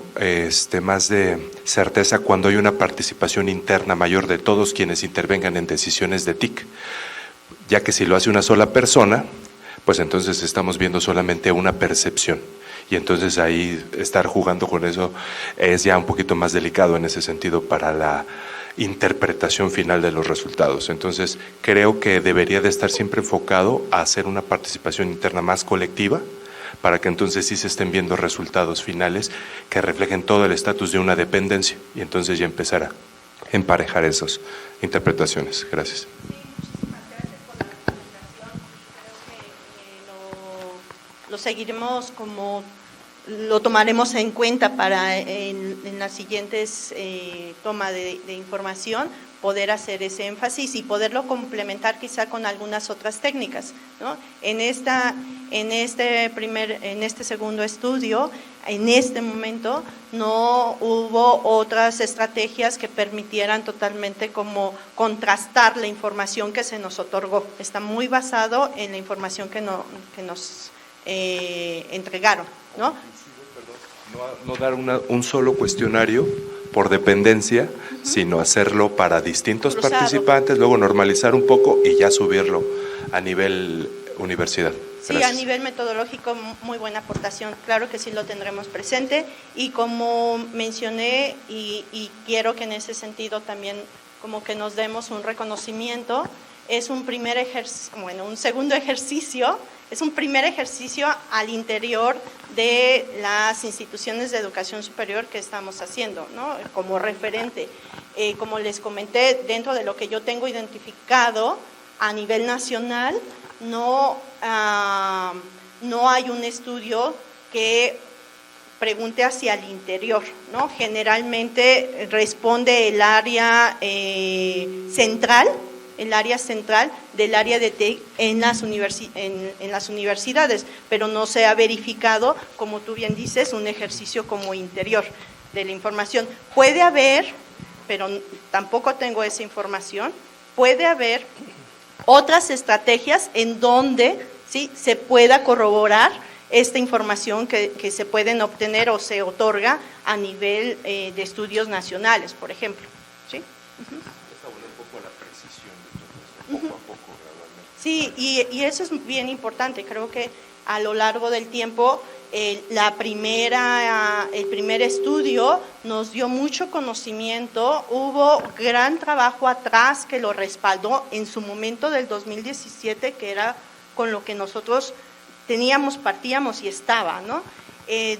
más de certeza cuando hay una participación interna mayor de todos quienes intervengan en decisiones de TIC, ya que si lo hace una sola persona, pues entonces estamos viendo solamente una percepción. Y entonces ahí estar jugando con eso es ya un poquito más delicado en ese sentido para la interpretación final de los resultados. Entonces creo que debería de estar siempre enfocado a hacer una participación interna más colectiva, para que entonces sí se estén viendo resultados finales que reflejen todo el estatus de una dependencia y entonces ya empezar a emparejar esas interpretaciones. Gracias. Lo seguiremos como lo tomaremos en cuenta para en las siguientes toma de información, poder hacer ese énfasis y poderlo complementar quizá con algunas otras técnicas, ¿no? En este segundo estudio, en este momento, no hubo otras estrategias que permitieran totalmente como contrastar la información que se nos otorgó. Está muy basado en la información que nos entregaron, ¿no? No dar un solo cuestionario por dependencia, sino hacerlo para distintos cruzado, participantes, luego normalizar un poco y ya subirlo a nivel universidad. Sí, Gracias. a nivel metodológico, muy buena aportación. Claro que sí lo tendremos presente y como mencioné, y quiero que en ese sentido también como que nos demos un reconocimiento, es un primer ejercicio, bueno, un segundo ejercicio, es un primer ejercicio al interior de las instituciones de educación superior que estamos haciendo, ¿no? Como referente. Como les comenté, dentro de lo que yo tengo identificado a nivel nacional, no hay un estudio que pregunte hacia el interior, ¿no? Generalmente responde el área central del área de TIC en las universidades, pero no se ha verificado, como tú bien dices, un ejercicio como interior de la información. Puede haber, pero tampoco tengo esa información, puede haber otras estrategias en donde ¿sí? se pueda corroborar esta información que se pueden obtener o se otorga a nivel de estudios nacionales, por ejemplo. ¿Sí? Uh-huh. Sí, y eso es bien importante. Creo que a lo largo del tiempo el primer estudio nos dio mucho conocimiento, hubo gran trabajo atrás que lo respaldó en su momento del 2017, que era con lo que nosotros partíamos y estaba, ¿no?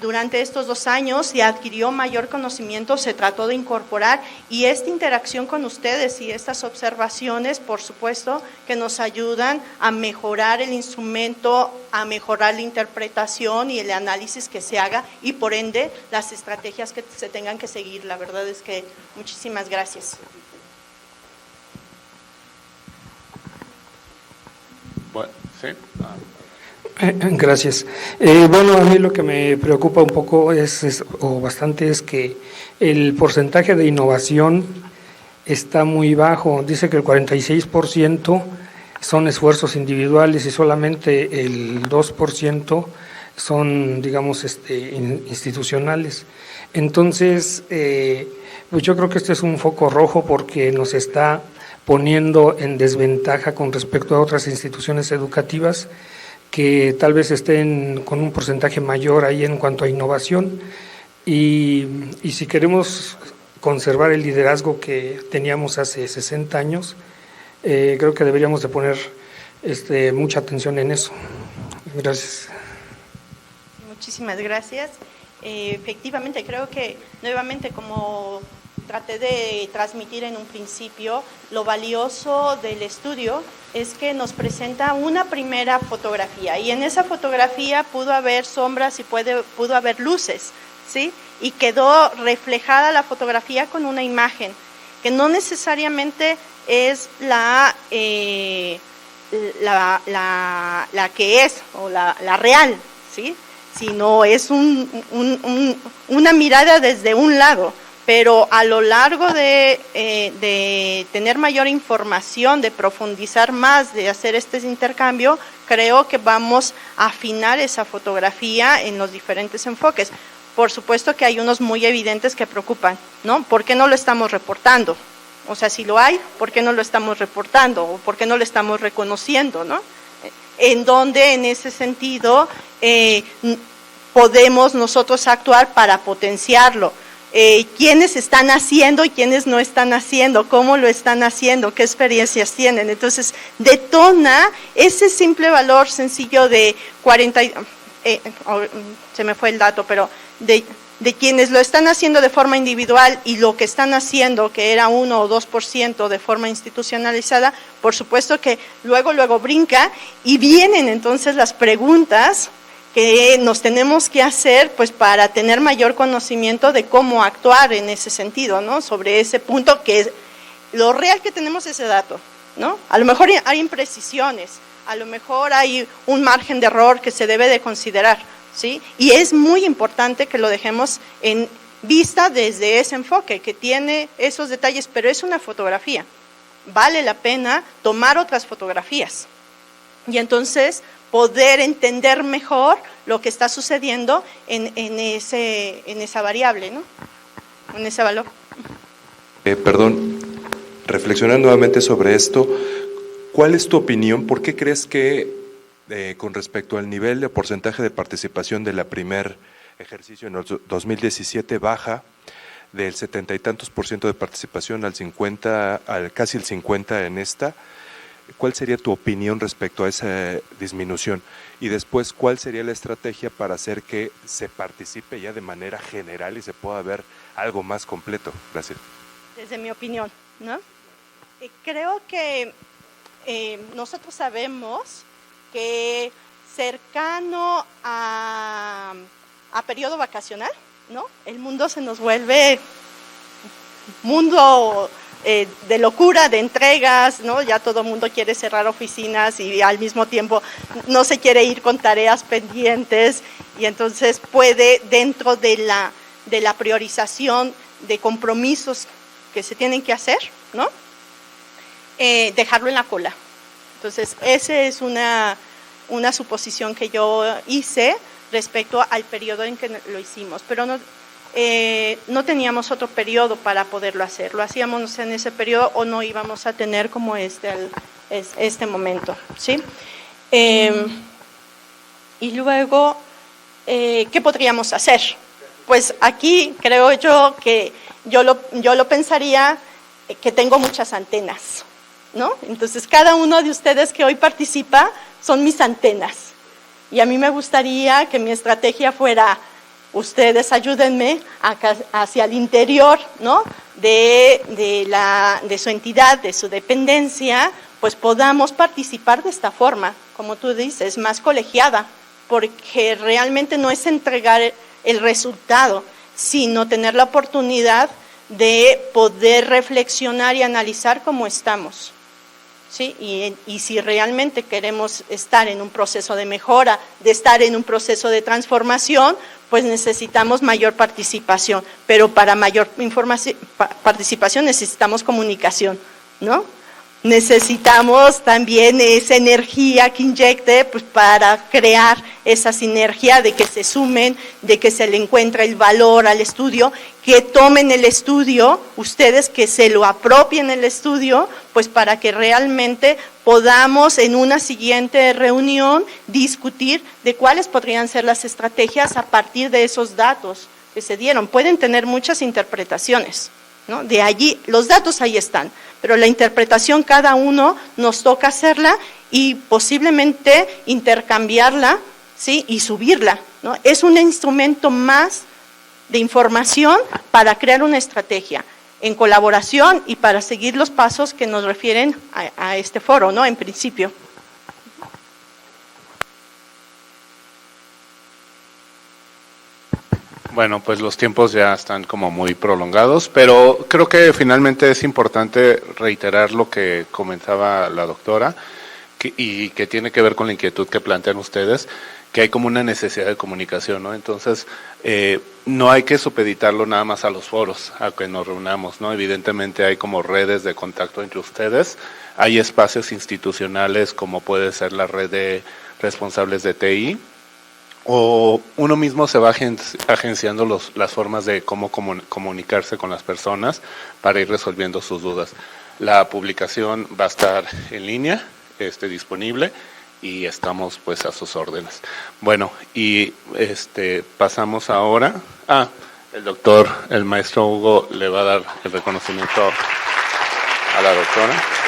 Durante estos 2 años se adquirió mayor conocimiento, se trató de incorporar y esta interacción con ustedes y estas observaciones, por supuesto, que nos ayudan a mejorar el instrumento, a mejorar la interpretación y el análisis que se haga y por ende las estrategias que se tengan que seguir. La verdad es que muchísimas gracias. Bueno, sí. Gracias. Bueno, a mí lo que me preocupa un poco o bastante es que el porcentaje de innovación está muy bajo. Dice que el 46% son esfuerzos individuales y solamente el 2% son, digamos, institucionales. Entonces, pues yo creo que este es un foco rojo porque nos está poniendo en desventaja con respecto a otras instituciones educativas que tal vez estén con un porcentaje mayor ahí en cuanto a innovación y si queremos conservar el liderazgo que teníamos hace 60 años, creo que deberíamos de poner mucha atención en eso. Gracias. Muchísimas gracias. Efectivamente, creo que nuevamente como traté de transmitir en un principio, lo valioso del estudio es que nos presenta una primera fotografía y en esa fotografía pudo haber sombras y pudo haber luces, ¿sí? Y quedó reflejada la fotografía con una imagen que no necesariamente es la que es o la real, ¿sí? Sino es una mirada desde un lado. Pero a lo largo de tener mayor información, de profundizar más, de hacer este intercambio, creo que vamos a afinar esa fotografía en los diferentes enfoques. Por supuesto que hay unos muy evidentes que preocupan, ¿no? ¿Por qué no lo estamos reportando? O sea, si lo hay, ¿por qué no lo estamos reportando? ¿O por qué no lo estamos reconociendo, no? en donde en ese sentido podemos nosotros actuar para potenciarlo. Quiénes están haciendo y quiénes no están haciendo, cómo lo están haciendo, qué experiencias tienen. Entonces, detona ese simple valor sencillo de 40, se me fue el dato, pero de quienes lo están haciendo de forma individual y lo que están haciendo, que era 1 o 2% de forma institucionalizada, por supuesto que luego brinca y vienen entonces las preguntas que nos tenemos que hacer pues para tener mayor conocimiento de cómo actuar en ese sentido, ¿no? Sobre ese punto que es lo real que tenemos ese dato, ¿no? A lo mejor hay imprecisiones, a lo mejor hay un margen de error que se debe de considerar, ¿sí? Y es muy importante que lo dejemos en vista desde ese enfoque, que tiene esos detalles, pero es una fotografía. Vale la pena tomar otras fotografías. Y entonces poder entender mejor lo que está sucediendo en esa variable, ¿no? En ese valor. Perdón, reflexionando nuevamente sobre esto, ¿cuál es tu opinión? ¿Por qué crees que con respecto al nivel de porcentaje de participación de la primer ejercicio en el 2017 baja del 70 y tantos % de participación al 50, al casi el 50 en esta? ¿Cuál sería tu opinión respecto a esa disminución? Y después, ¿cuál sería la estrategia para hacer que se participe ya de manera general y se pueda ver algo más completo? Gracias. Desde mi opinión, ¿no? Creo que nosotros sabemos que cercano a periodo vacacional, ¿no? El mundo se nos vuelve mundo de locura, de entregas, ¿no? Ya todo el mundo quiere cerrar oficinas y al mismo tiempo no se quiere ir con tareas pendientes y entonces puede dentro de la priorización de compromisos que se tienen que hacer, ¿no? Dejarlo en la cola. Entonces, esa es una suposición que yo hice respecto al periodo en que lo hicimos, pero no teníamos otro periodo para poderlo hacer. Lo hacíamos en ese periodo o no íbamos a tener como este momento, ¿sí? Y luego, ¿qué podríamos hacer? Pues aquí creo yo que yo lo pensaría que tengo muchas antenas, ¿no? Entonces, cada uno de ustedes que hoy participa son mis antenas. Y a mí me gustaría que mi estrategia fuera: ustedes ayúdenme hacia el interior, ¿no? de su entidad, de su dependencia, pues podamos participar de esta forma, como tú dices, más colegiada, porque realmente no es entregar el resultado, sino tener la oportunidad de poder reflexionar y analizar cómo estamos, ¿sí? Y si realmente queremos estar en un proceso de mejora, de estar en un proceso de transformación, pues necesitamos mayor participación, pero para mayor participación necesitamos comunicación, ¿no? Necesitamos también esa energía que inyecte pues, para crear esa sinergia de que se sumen, de que se le encuentre el valor al estudio, que tomen el estudio, ustedes que se lo apropien el estudio, pues para que realmente podamos en una siguiente reunión discutir de cuáles podrían ser las estrategias a partir de esos datos que se dieron. Pueden tener muchas interpretaciones, ¿no? De allí, los datos ahí están, pero la interpretación cada uno nos toca hacerla y posiblemente intercambiarla, ¿sí? Y subirla, ¿no? Es un instrumento más de información para crear una estrategia en colaboración y para seguir los pasos que nos refieren a este foro, ¿no? En principio. Bueno, pues los tiempos ya están como muy prolongados, pero creo que finalmente es importante reiterar lo que comentaba la doctora y que tiene que ver con la inquietud que plantean ustedes, que hay como una necesidad de comunicación, ¿no? Entonces, no hay que supeditarlo nada más a los foros, a que nos reunamos, ¿no? Evidentemente hay como redes de contacto entre ustedes, hay espacios institucionales como puede ser la red de responsables de TI, o uno mismo se va agenciando las formas de cómo comunicarse con las personas para ir resolviendo sus dudas. La publicación va a estar en línea, disponible, y estamos pues a sus órdenes. Bueno, y pasamos ahora el maestro Hugo le va a dar el reconocimiento a la doctora.